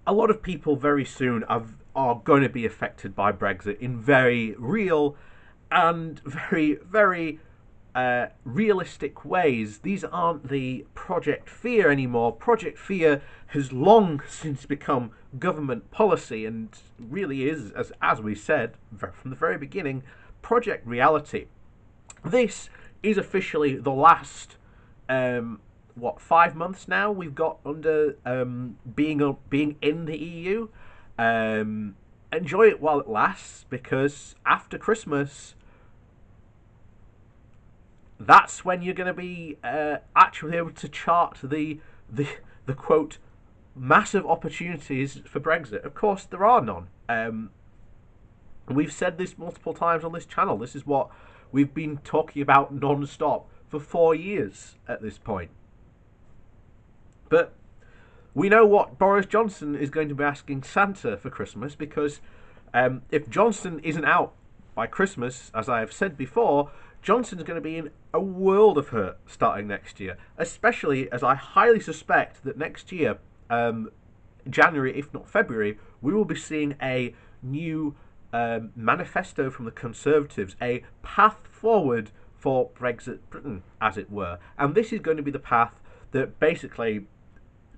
a lot of people very soon are going to be affected by Brexit in very real and very realistic ways. These aren't the Project Fear anymore. Project Fear has long since become government policy and really is, as we said from the very beginning, Project Reality. This is officially the last 5 months now we've got under being in the EU. Enjoy it while it lasts, because after Christmas, that's when you're going to be actually able to chart the quote massive opportunities for Brexit. Of course, there are none. We've said this multiple times on this channel. This is what we've been talking about non-stop for 4 years at this point. But we know what Boris Johnson is going to be asking Santa for Christmas, because if Johnson isn't out by Christmas, as I have said before, Johnson's going to be in a world of hurt starting next year, especially as I highly suspect that next year, January, if not February, we will be seeing a new manifesto from the Conservatives, a path forward for Brexit Britain, as it were. And this is going to be the path that basically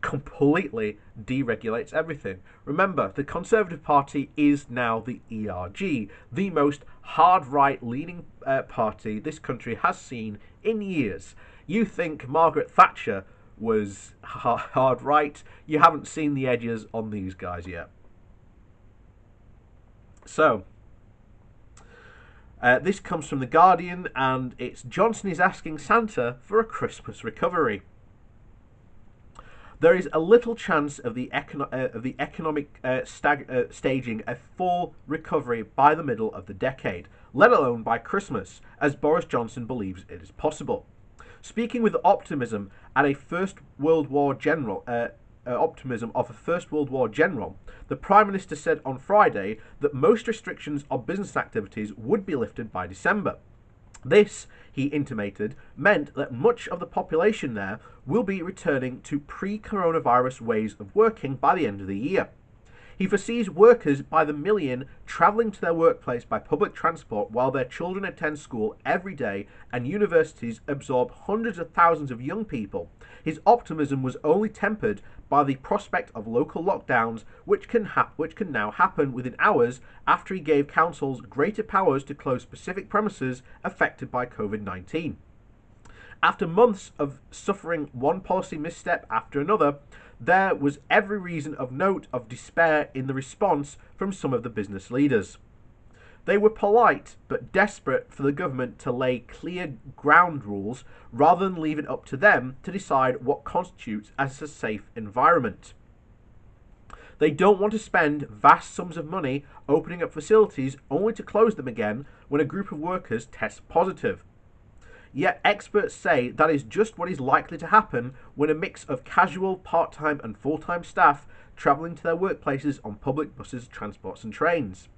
completely deregulates everything. Remember, the Conservative Party is now the ERG, the most hard right leaning party this country has seen in years. You think Margaret Thatcher was hard right, you haven't seen the edges on these guys yet. So, this comes from The Guardian, and it's Johnson is asking Santa for a Christmas recovery. There is a little chance of the economic staging a full recovery by the middle of the decade, let alone by Christmas, as Boris Johnson believes it is possible. Speaking with optimism of a First World War general, the Prime Minister said on Friday that most restrictions on business activities would be lifted by December. This, he intimated, meant that much of the population there will be returning to pre-coronavirus ways of working by the end of the year. He foresees workers by the million travelling to their workplace by public transport while their children attend school every day and universities absorb hundreds of thousands of young people. His optimism was only tempered by the prospect of local lockdowns, which can now happen within hours after he gave councils greater powers to close specific premises affected by COVID-19. After months of suffering one policy misstep after another, there was every reason of note of despair in the response from some of the business leaders. They were polite but desperate for the government to lay clear ground rules rather than leave it up to them to decide what constitutes as a safe environment. They don't want to spend vast sums of money opening up facilities only to close them again when a group of workers tests positive. Yet experts say that is just what is likely to happen when a mix of casual, part-time and full-time staff travelling to their workplaces on public buses, transports and trains.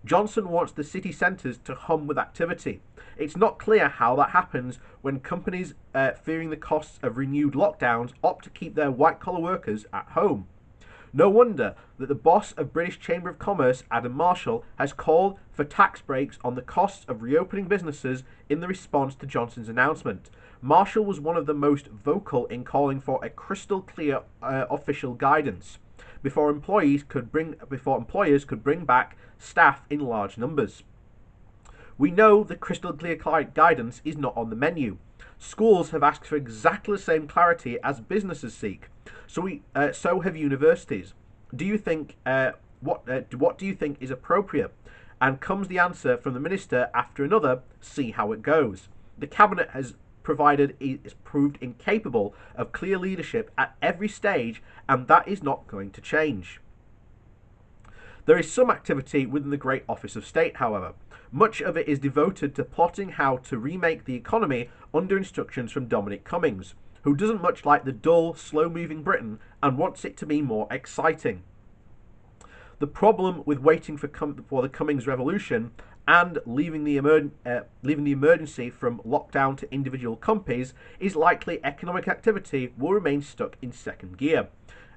Johnson wants the city centres to hum with activity. It's not clear how that happens when companies, fearing the costs of renewed lockdowns, opt to keep their white-collar workers at home. No wonder that the boss of British Chamber of Commerce, Adam Marshall, has called for tax breaks on the costs of reopening businesses in the response to Johnson's announcement. Marshall was one of the most vocal in calling for a crystal clear official guidance before employers could bring back staff in large numbers. We know the crystal clear guidance is not on the menu. Schools have asked for exactly the same clarity as businesses seek. So have universities. Do you think what do you think is appropriate? And comes the answer from the minister after another. See how it goes. The cabinet has proved incapable of clear leadership at every stage, and that is not going to change. There is some activity within the Great Office of State, however. Much of it is devoted to plotting how to remake the economy under instructions from Dominic Cummings, who doesn't much like the dull, slow-moving Britain and wants it to be more exciting. The problem with waiting for the Cummings revolution and leaving the emergency from lockdown to individual companies is likely economic activity will remain stuck in second gear.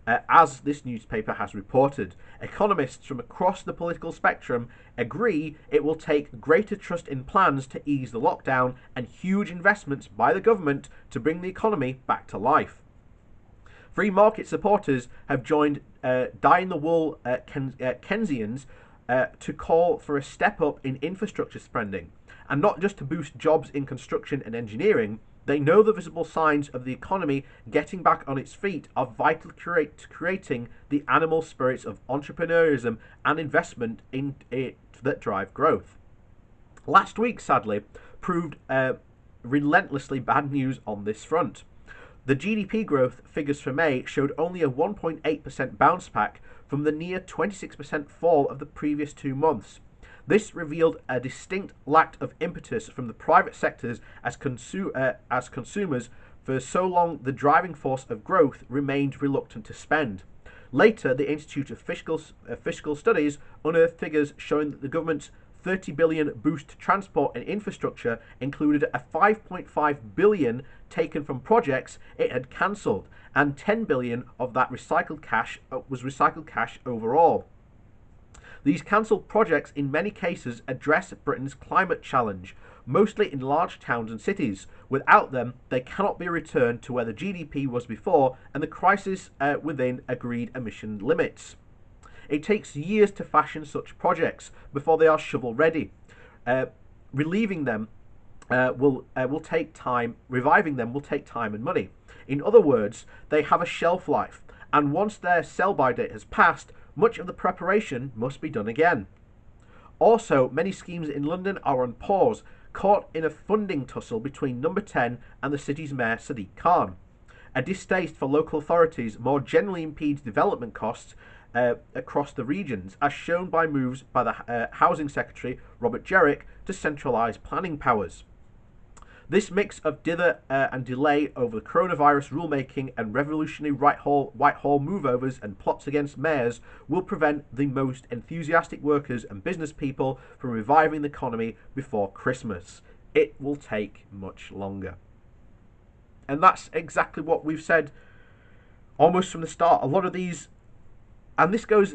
as this newspaper has reported. Economists from across the political spectrum agree it will take greater trust in plans to ease the lockdown and huge investments by the government to bring the economy back to life. Free market supporters have joined dyed-in-the-wool Keynesians to call for a step up in infrastructure spending, and not just to boost jobs in construction and engineering. They know the visible signs of the economy getting back on its feet are vital to creating the animal spirits of entrepreneurship and investment in it that drive growth. Last week, sadly, proved relentlessly bad news on this front. The GDP growth figures for May showed only a 1.8% bounce back from the near 26% fall of the previous 2 months. This revealed a distinct lack of impetus from the private sectors as consumers. For so long, the driving force of growth remained reluctant to spend. Later, the Institute of Fiscal Studies unearthed figures showing that the government's $30 billion boost to transport and infrastructure included a $5.5 billion taken from projects it had cancelled, and $10 billion of that recycled cash was recycled cash overall. These cancelled projects in many cases address Britain's climate challenge, mostly in large towns and cities. Without them, they cannot be returned to where the GDP was before and the crisis within agreed emission limits. It takes years to fashion such projects before they are shovel-ready. Relieving them will take time. Reviving them will take time and money. In other words, they have a shelf life, and once their sell-by date has passed, much of the preparation must be done again. Also, many schemes in London are on pause, caught in a funding tussle between Number 10 and the city's mayor Sadiq Khan. A distaste for local authorities more generally impedes development costs across the regions, as shown by moves by the Housing Secretary Robert Jerrick to centralise planning powers. This mix of dither and delay over the coronavirus rulemaking and revolutionary Whitehall moveovers and plots against mayors will prevent the most enthusiastic workers and business people from reviving the economy before Christmas. It will take much longer. And that's exactly what we've said almost from the start. A lot of these, and this goes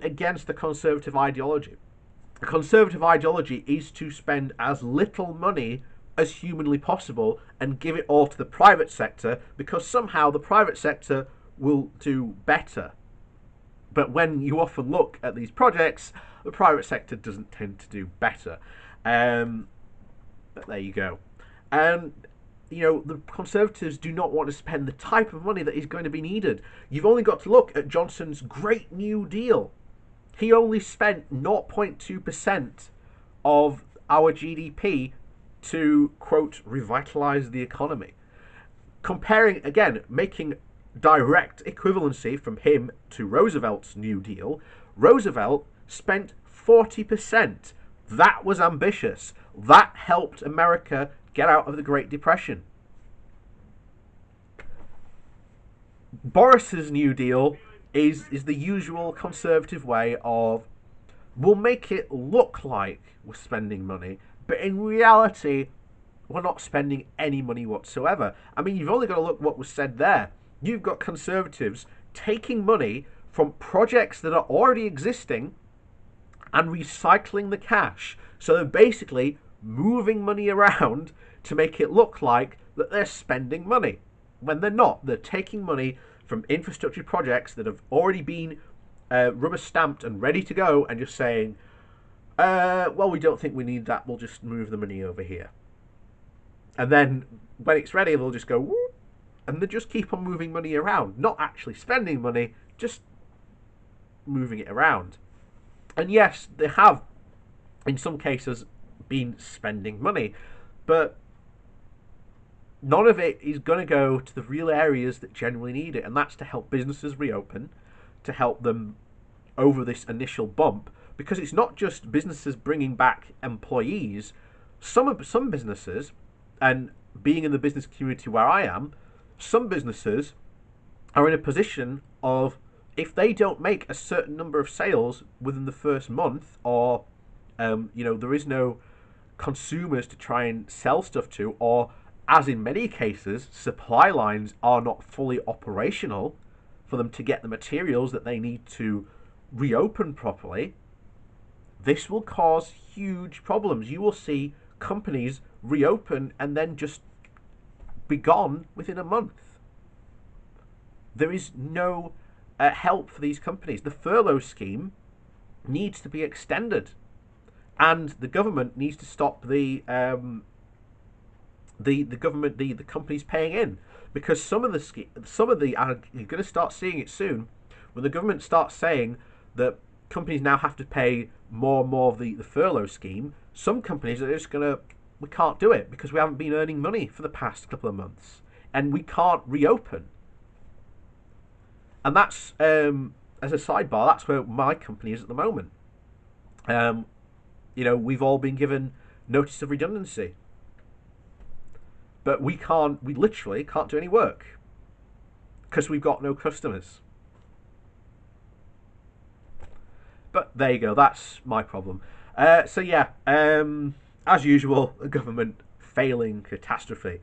against the Conservative ideology. The Conservative ideology is to spend as little money as humanly possible and give it all to the private sector, because somehow the private sector will do better. But when you often look at these projects, the private sector doesn't tend to do better. But there you go. And the Conservatives do not want to spend the type of money that is going to be needed. You've only got to look at Johnson's Great New Deal. He only spent 0.2% of our GDP to, quote, revitalise the economy. Comparing, again, making direct equivalency from him to Roosevelt's New Deal, Roosevelt spent 40%. That was ambitious. That helped America get out of the Great Depression. Boris's New Deal is the usual Conservative way of, we'll make it look like we're spending money, but in reality, we're not spending any money whatsoever. I mean, you've only got to look what was said there. You've got Conservatives taking money from projects that are already existing and recycling the cash. So they're basically moving money around to make it look like that they're spending money, when they're not. They're taking money from infrastructure projects that have already been rubber stamped and ready to go, and just saying, well, we don't think we need that, we'll just move the money over here. And then when it's ready, they'll just go, whoop, and they just keep on moving money around, not actually spending money, just moving it around. And yes, they have, in some cases, been spending money, but none of it is going to go to the real areas that genuinely need it, and that's to help businesses reopen, to help them over this initial bump, because it's not just businesses bringing back employees. Some businesses, and being in the business community where I am, some businesses are in a position of, if they don't make a certain number of sales within the first month, or there is no consumers to try and sell stuff to, or as in many cases, supply lines are not fully operational, for them to get the materials that they need to reopen properly, this will cause huge problems. You will see companies reopen and then just be gone within a month. There is no help for these companies. The furlough scheme needs to be extended, and the government needs to stop the companies paying in, because some of the you're going to start seeing it soon when the government starts saying that companies now have to pay more and more of the furlough scheme. Some companies are just we can't do it because we haven't been earning money for the past couple of months and we can't reopen. And that's, as a sidebar, that's where my company is at the moment. We've all been given notice of redundancy, but we literally can't do any work because we've got no customers. But there you go, that's my problem. As usual, a government failing catastrophe.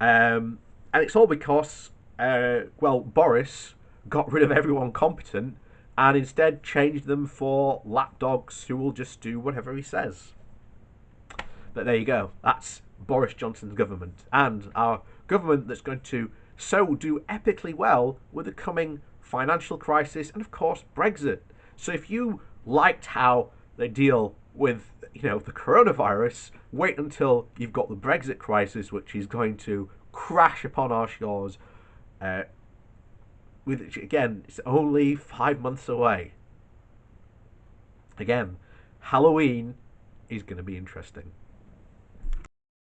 And it's all because, Boris got rid of everyone competent and instead changed them for lapdogs who will just do whatever he says. But there you go, that's Boris Johnson's government, and our government that's going to do epically well with the coming financial crisis and, of course, Brexit. So if you liked how they deal with the coronavirus, wait until you've got the Brexit crisis, which is going to crash upon our shores. Again, it's only 5 months away. Again, Halloween is going to be interesting.